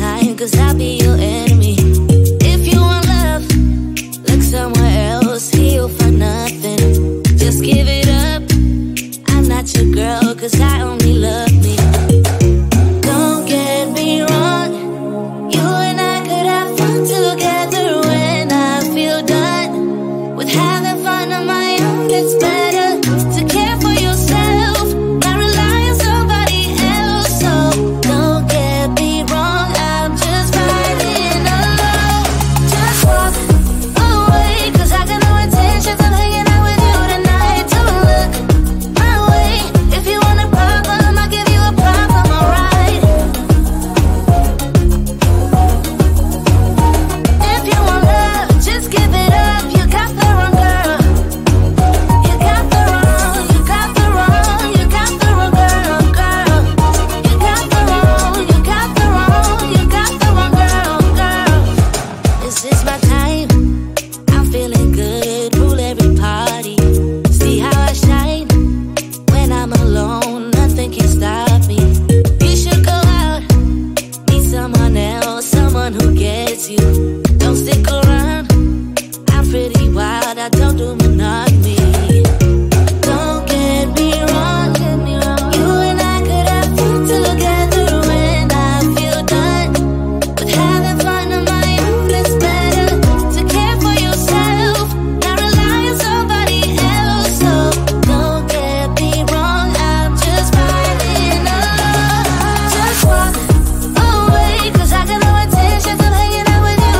kind, cause I'll be your enemy. If you want love, look somewhere else, here you'll find nothing. Just give it up, I'm not your girl, cause I only love me. Don't get me wrong, you and I could have fun together. When I feel done with having fun on my own, it's better to care for yourself, not rely on somebody else. So don't get me wrong, I'm just riding alone. Just walk away, cause I got no intentions of hanging out with you tonight. Don't look my way, if you want a problem, I'll give you a problem, alright. If you want love, just give it up, you got the wrong girl. You got the wrong, you got the wrong, you got the wrong girl, girl. You got the wrong, you got the wrong, you got the wrong girl, girl. This is my time, I'm feeling good, rule every party. See how I shine when I'm alone, nothing can stop me. You should go out, meet someone else, someone who gets you. Don't stick around, I'm pretty wild, I don't do monogamy. Don't get me wrong, you and I could have fun together. When I feel done with having fun on my own, it's better to care for yourself, not rely on somebody else. So don't get me wrong, I'm just riding alone. Just walk away, cause I got no intentions of hanging out with you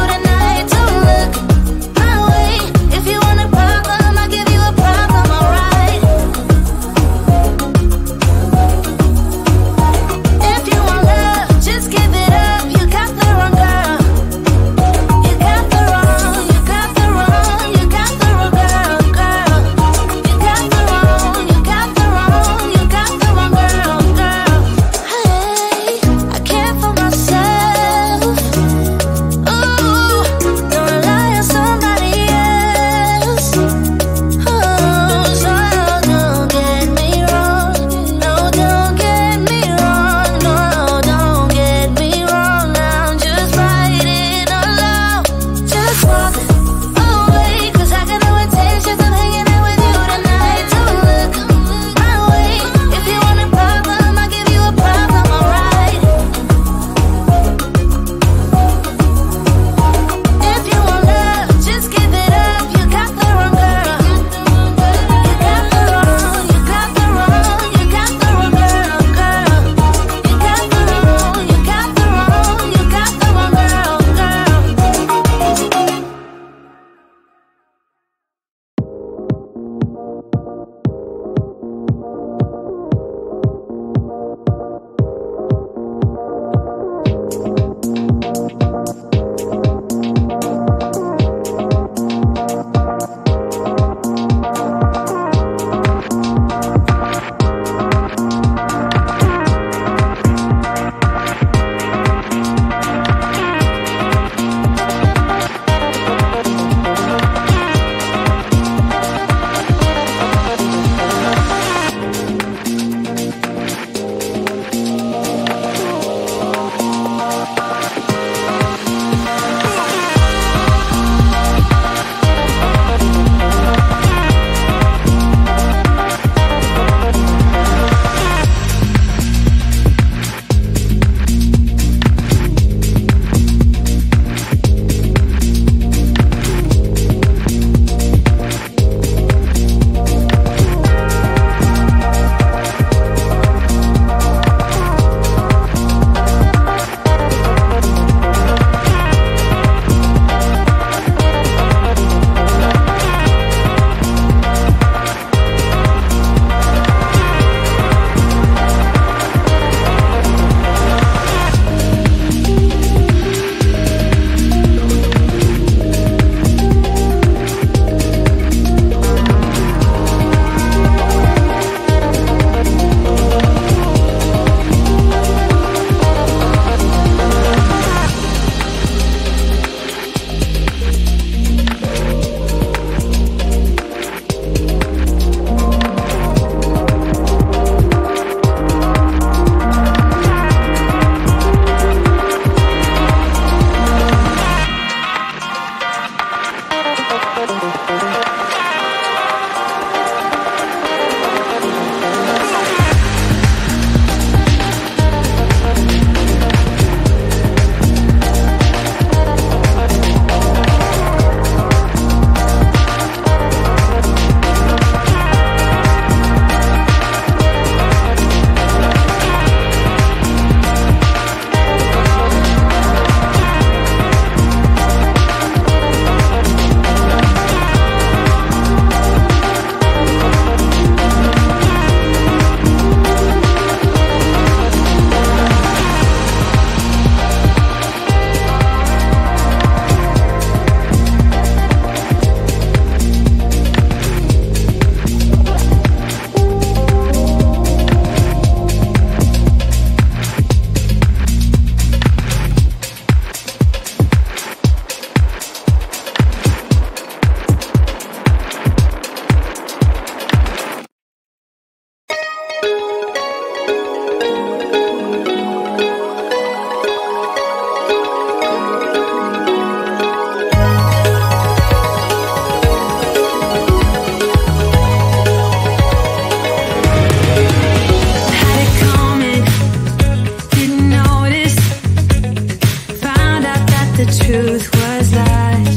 was truth, was lies.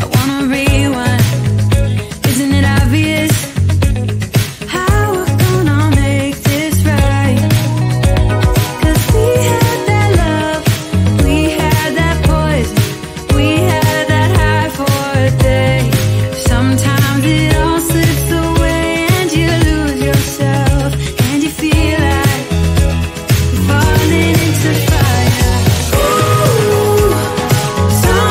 I wanna rewind. Isn't it obvious how we're gonna make this right? 'Cause we had that love, we had that poison, we had that high for a day. Sometimes it all slips away and you lose yourself and you feel like you're falling into fire. Ooh, some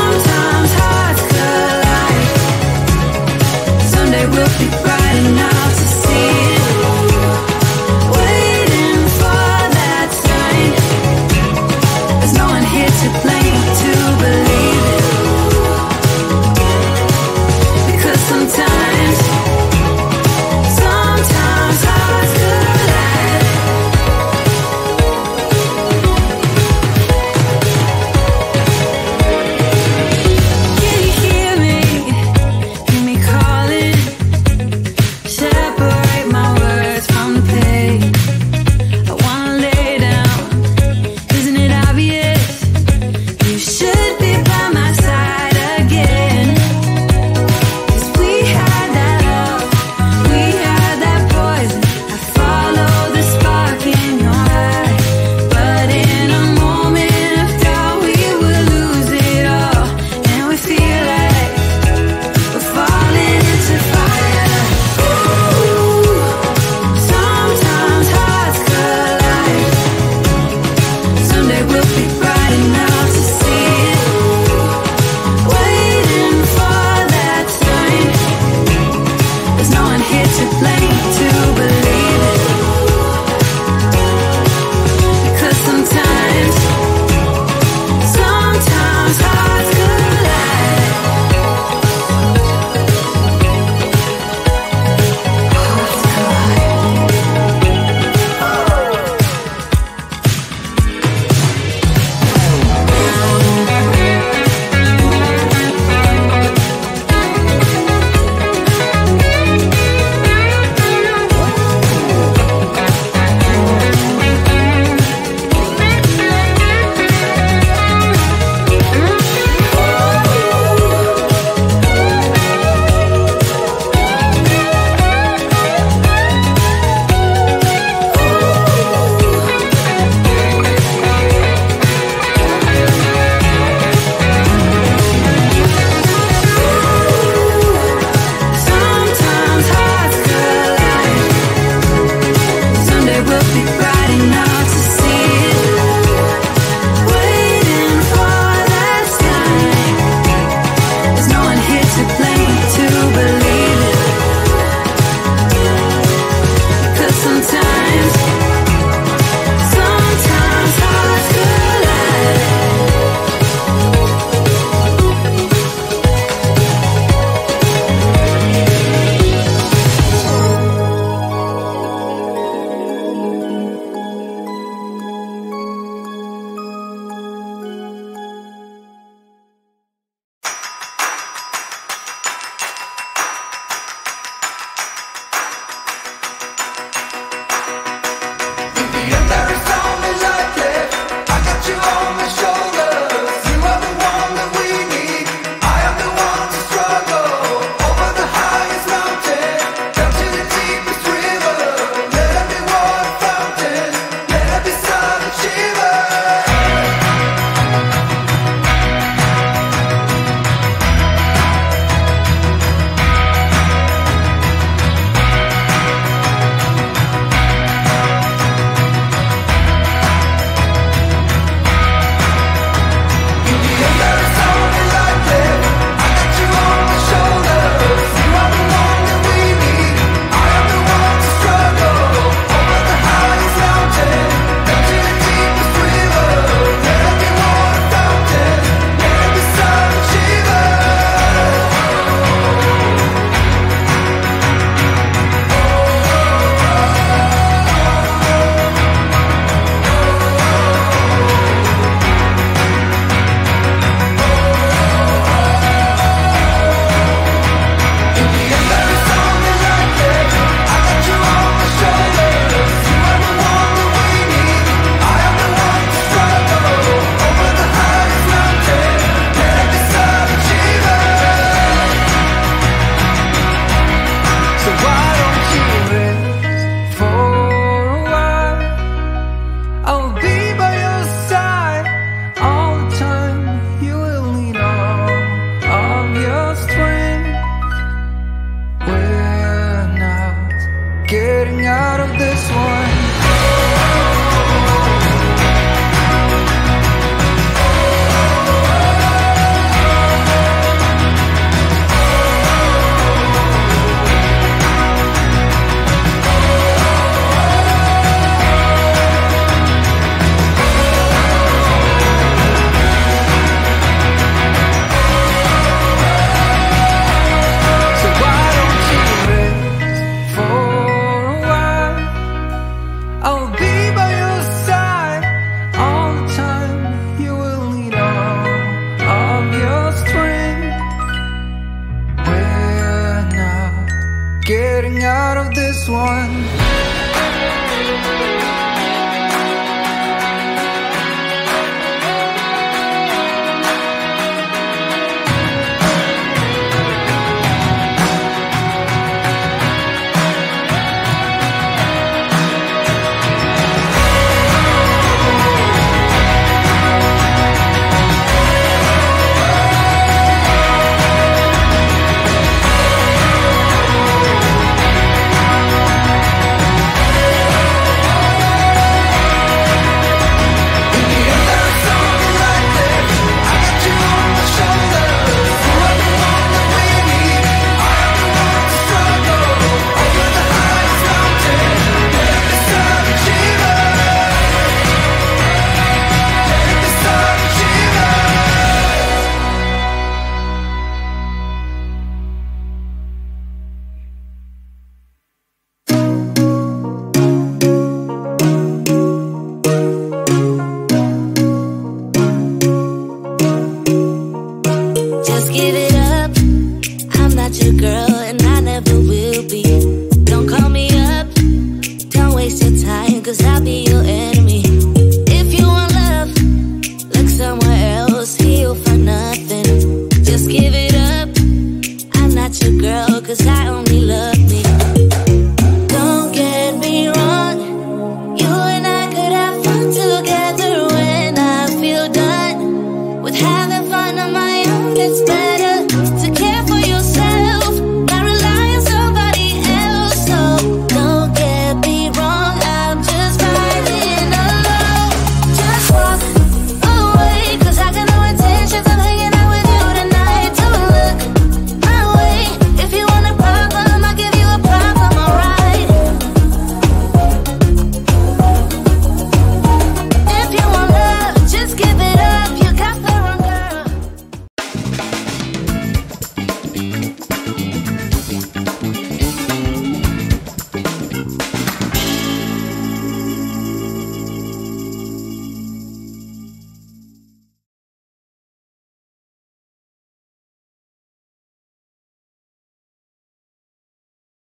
this one. Having fun on my own, it's better.